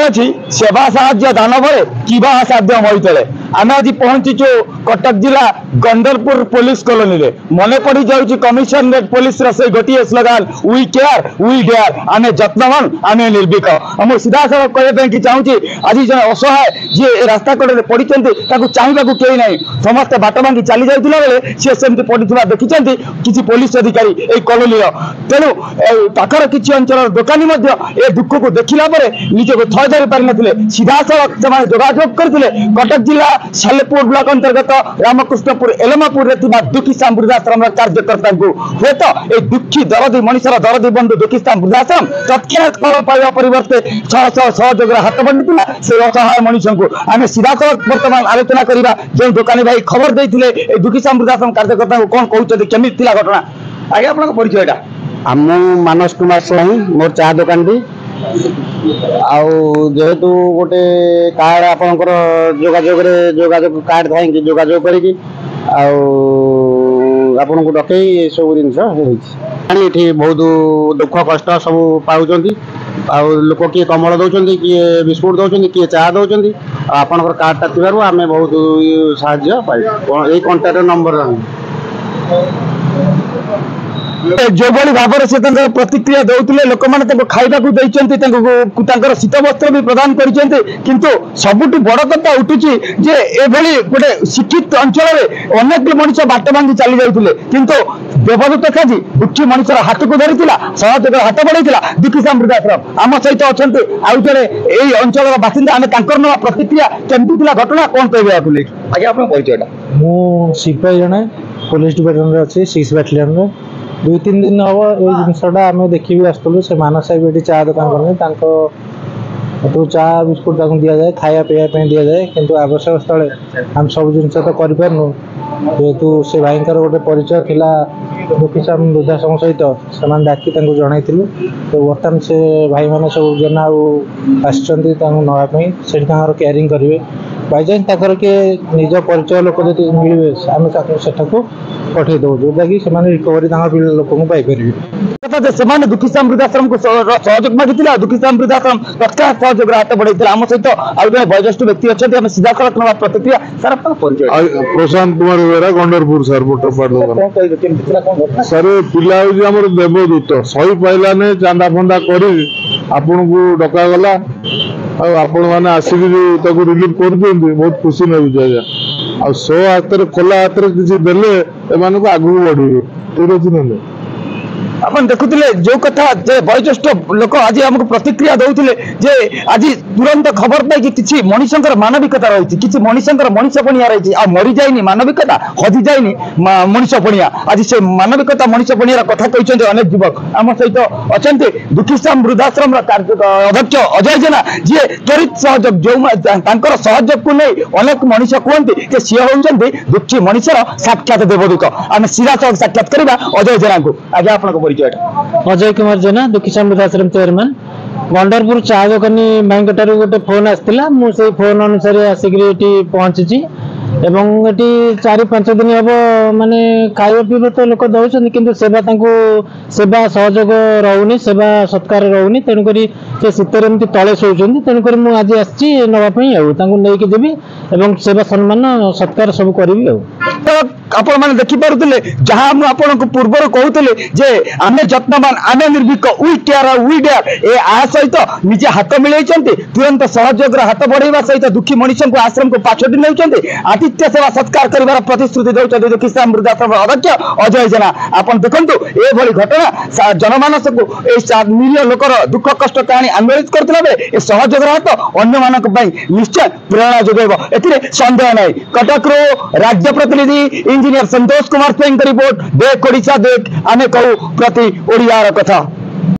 अच्छी सेवा साहाय्य दान भरे किबा साध्य मईतले आम आज पहुंचीचु कटक जिला गंडरपुर पुलिस कॉलोनी रे मन पड़ी जाऊँ कमिशनरेट पुलिस से गोटे slogan we care we dare आम जत्नवान आम निर्भीक आम सीधा साल कहते चाहूँगी आज जन असहाय जी रास्ता कड़े पड़ी चाहवा कई ना समस्त बाट भांगी चली जाता बेले सी सेमती पड़ा देखी किसी पुलिस अधिकारी ये कॉलोनी तेणु पाखर किसी अंचल दोकानी ए दुख को देखला निजक थय धरी पारि नथिले सीधा सड़क से जोगाजोग करते कटक जिला सालेपुर ब्लॉक अंतर्गत रामकृष्णपुर एलमापुर दुखी श्याम वृद्धाश्रम कार्यकर्ता हुए तो ये दुखी दरदी मनीषर दरदी बंधु दुखी श्याम वृद्धाश्रम तत्काल खबर पाइबा परिवर्ते सहयोग हाथ बढ़ी से असहाय मनीष को आम सीधा सड़क बर्तमान आलोचना करवा जो दुकानी भाई खबर देते दुखी श्याम वृद्धाश्रम कार्यकर्ता को कौन कहते केमी घटना आगे आप परिचय आम मानस कुमार स्वाई मोर चा दुकान भी जेहेतु गोटे कार्ड आपंकर जोगाजोग कार्ड थाई जोगाजोग करी आपन को डकई सब जिन बहुत दुख कष्ट सब पाँच लोक किए कमल दौरान किए बिस्कुट दौरान किए चा दौरान आपंकर कार्डटा थी आम बहुत साहाय्य पाई यही कंटाक्ट नंबर जो भाव से प्रतिक्रिया दौले लोक मैंने खावा शीत वस्त्र भी प्रदान किंतु सबुठ बड़ कथा उठुची जे एभली गोटे शिक्षित अंचल में अनेक मनीष बाट भांगी चली जाते किंतु देवदत्त खाजी दुखी मनीषर हाथ को धरी सहयोग हाथ बढ़ाई दुखी श्याम वृद्धाश्रम आम सहित अच्छा आउ थे यही अंचल बासिंदा आम ना प्रतिक्रिया केमती घटना कौन कहते आगे आप परिचय मुझे जड़े पुलिस डिपार्टमेंट अच्छे 6 बाटालियन 2-3 दिन हम ये जिनसा आम देखी भी आसलु से मानस साहेब ये चा दुकान करने तो चा बिस्कुट दि जाए खाया पीवा दि जाए कि आवश्यक स्थले आम सब जिन तो करूँ जेहेतु से भाई गोटे परिचय थिला दुखी श्याम वृद्धाश्रम सहित से डाकी जन तो बर्तमान से भाई मैंने सब जन आसपाई से केयरिंग करेंगे बाईचान्स किए निज परिचय लोक जो मिले आम सेठू पठे दो जोटा कि रिकवरी लोक पाई दुखी श्याम वृद्धाश्रम को सहयोग मांगी दुखी श्याम वृद्धाश्रम तत्काल सहयोग हाथ बढ़ाई आम सहित आउ जन वयोज्येष्ठ व्यक्ति अच्छे सीधा सड़क ना प्रतिक्रिया sir Prashant Kumar Behera गंडरपुर sir sir पिला देवदूत सही पाइला ने चांदा फंदा कर आपन को डकागला आपण मैंने आसिक जो रिलीफ कर बहुत खुशी लगुच आज्ञा आ सो हाथ खोला हाथ किसी देले एम आगू बढ़े ठीक अच्छे ना अपन देखुले जो कथा वयोज्येष्ठ लोक आज आमको प्रतिक्रिया दौले जे आज तुरंत खबर पाई कि मनीषर मानविकता रही किसी मनीषर मनीषपणिया रही आ मरी जाए मानविकता हजि जाए मनीषपणिया आज से मानविकता मनीषपणिया कथा कहते अनेक युवक आम सहित अच्छा दुखी श्याम वृद्धाश्रम अध्यक्ष अजय जेना जी त्वरित सहयोग जो सहयोग को नहीं अनेक मनीष कहते कि सी हूँ दुखी मनीषर साक्षात देवदूत आम सीधा सड़क साक्षात करवा अजय जेना को आगे आप अजय कुमार जेना दुखी श्याम वृद्धाश्रम चेयरमैन गंडरपुर चा दुकानी भाई गोटे फोन आसाला मुझे फोन अनुसार आसिक पहुंची एवं ये 4-5 दिन हम माने खाଇବା पीवा तो लोक दौरान कि सेवा सहयोग रोनी सेवा सत्कार रोनी तेणुक शीतर एमती तले शोचुं तेणुक मुझे आज आसकी देवी एवं सेवा सम्मान सत्कार सब करी आपण मैंने देखिपे जहाँ आपको पूर्वर कहते जे आम जत्नवान आम निर्भीक वी केयर वी डेयर ए आ सहित निजे हाथ मिलई तुरंत सहयोग हाथ बढ़ावा सहित दुखी मनीष को आश्रम को पाछोटी नौकरी आतिथ्य सेवा सत्कार कर प्रतिश्रुति दौरान दुखी श्याम वृद्धाश्रम अध्यक्ष अजय जेना आप देखु ये घटना जनमानस को निरीह लोकर दुख कष्ट कहानी आंदोलित करते बेले सहयोग हाथ अन्य निश्चय प्रेरणा जोगेब ए सन्देह ना कटक राज्य प्रतिनिधि इंजीनियर संतोष कुमार सिंह रिपोर्ट देख ओडिशा देख आमे कहू प्रति ओडियार कथा।